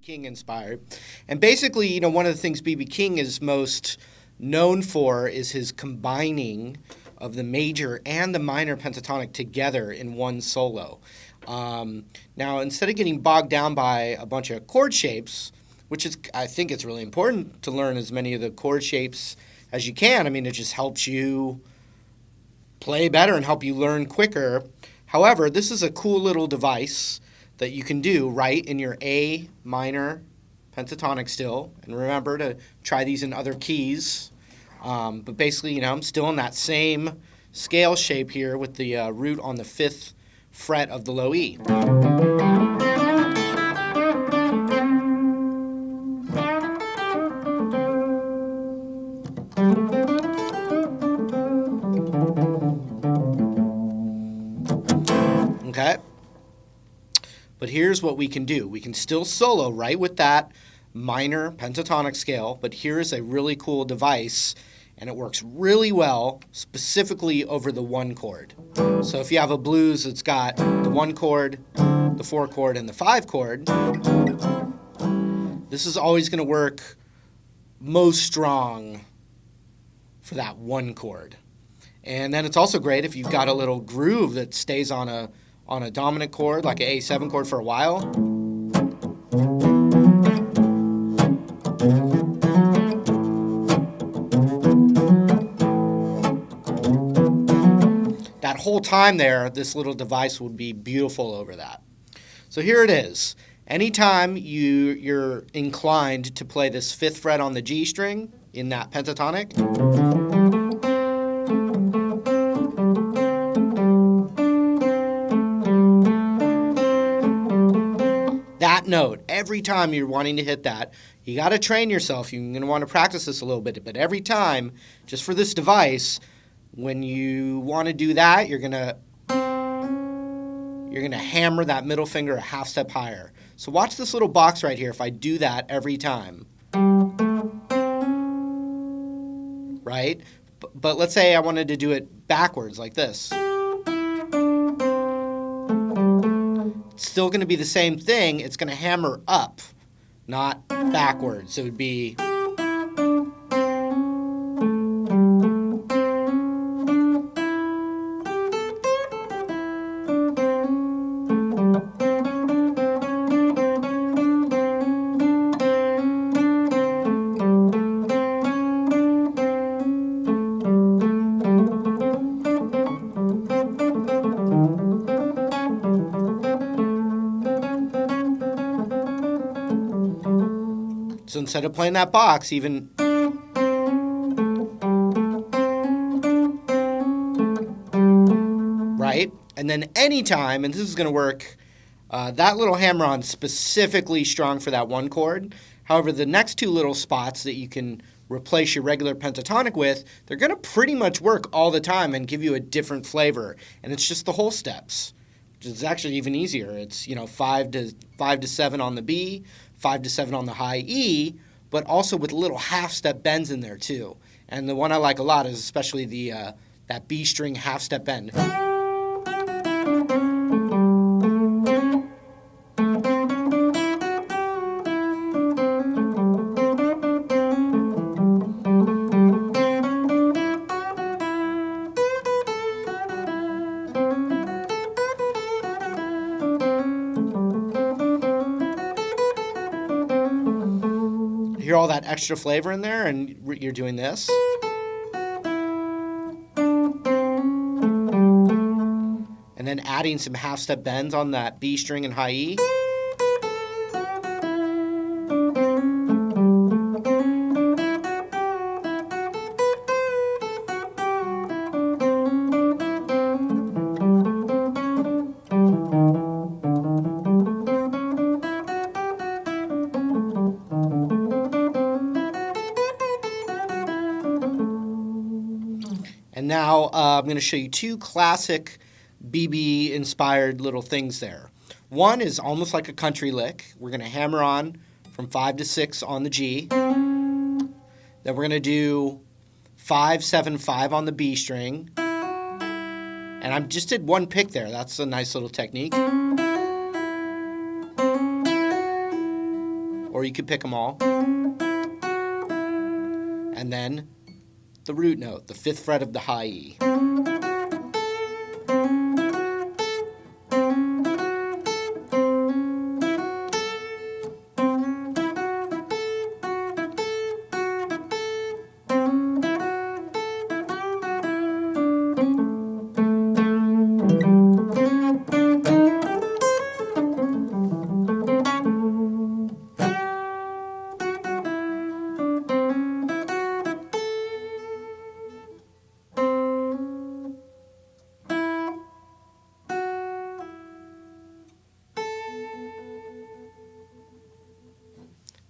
King inspired. And basically, one of the things B.B. King is most known for is his combining of the major and the minor pentatonic together in one solo. Now, instead of getting bogged down by a bunch of chord shapes, which is, I think it's really important to learn as many of the chord shapes as you can. I mean, it just helps you play better and help you learn quicker. However, this is a cool little device that you can do right in your A minor pentatonic still. And remember to try these in other keys. But basically, I'm still in that same scale shape here with the root on the 5th fret of the low E. Okay? But here's what we can do. We can still solo right with that minor pentatonic scale, but here's a really cool device, and it works really well specifically over the 1 chord. So if you have a blues that's got the 1 chord, the 4 chord, and the 5 chord, this is always going to work most strong for that 1 chord. And then it's also great if you've got a little groove that stays on a dominant chord, like an A7 chord for a while. That whole time there, this little device would be beautiful over that. So here it is. Anytime you're inclined to play this 5th fret on the G string in that pentatonic, that note, every time you're wanting to hit that, you got to train yourself. You're going to want to practice this a little bit, but every time, just for this device, when you want to do that, you're going to hammer that middle finger a half step higher. So watch this little box right here if I do that every time. Right? But let's say I wanted to do it backwards like this. It's still going to be the same thing. It's going to hammer up, not backwards. So it would be... So instead of playing that box, even... Right? And then anytime, and this is going to work, that little hammer-on specifically strong for that 1 chord. However, the next 2 little spots that you can replace your regular pentatonic with, they're going to pretty much work all the time and give you a different flavor. And it's just the whole steps, which is actually even easier. It's 5 to 7 on the B, 5 to 7 on the high E, but also with little half-step bends in there too. And the one I like a lot is especially that B string half-step bend. Hear all that extra flavor in there, and you're doing this. And then adding some half-step bends on that B string and high E. And now I'm going to show you 2 classic BB-inspired little things there. One is almost like a country lick. We're going to hammer on from 5 to 6 on the G. Then we're going to do 5, 7, 5 on the B string. And I just did 1 pick there. That's a nice little technique. or you could pick them all. And then the root note, the 5th fret of the high E.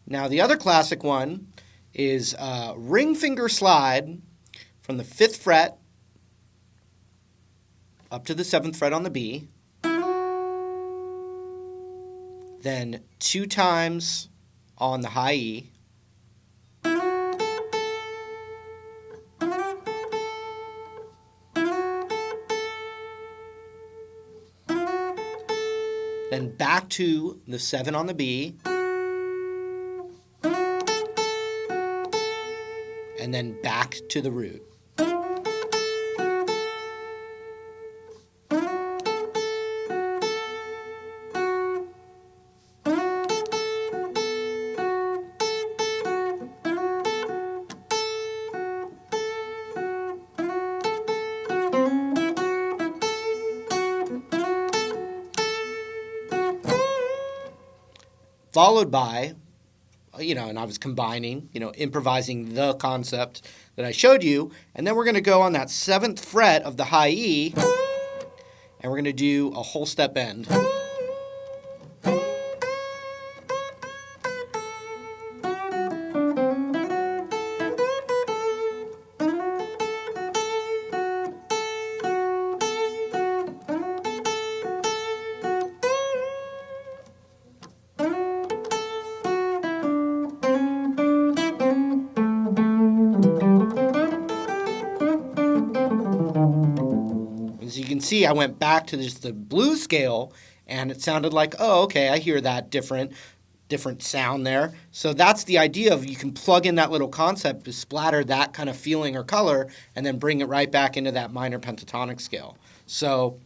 Now, the other classic one is ring finger slide from the 5th fret up to the 7th fret on the B, then 2 times on the high E, then back to the 7 on the B, and then back to the root. Followed by, and I was combining, improvising the concept that I showed you. And then we're going to go on that 7th fret of the high E, and we're going to do a whole step bend. As you can see, I went back to just the blues scale, and it sounded like, oh, okay, I hear that different sound there. So that's the idea of you can plug in that little concept to splatter that kind of feeling or color, and then bring it right back into that minor pentatonic scale. So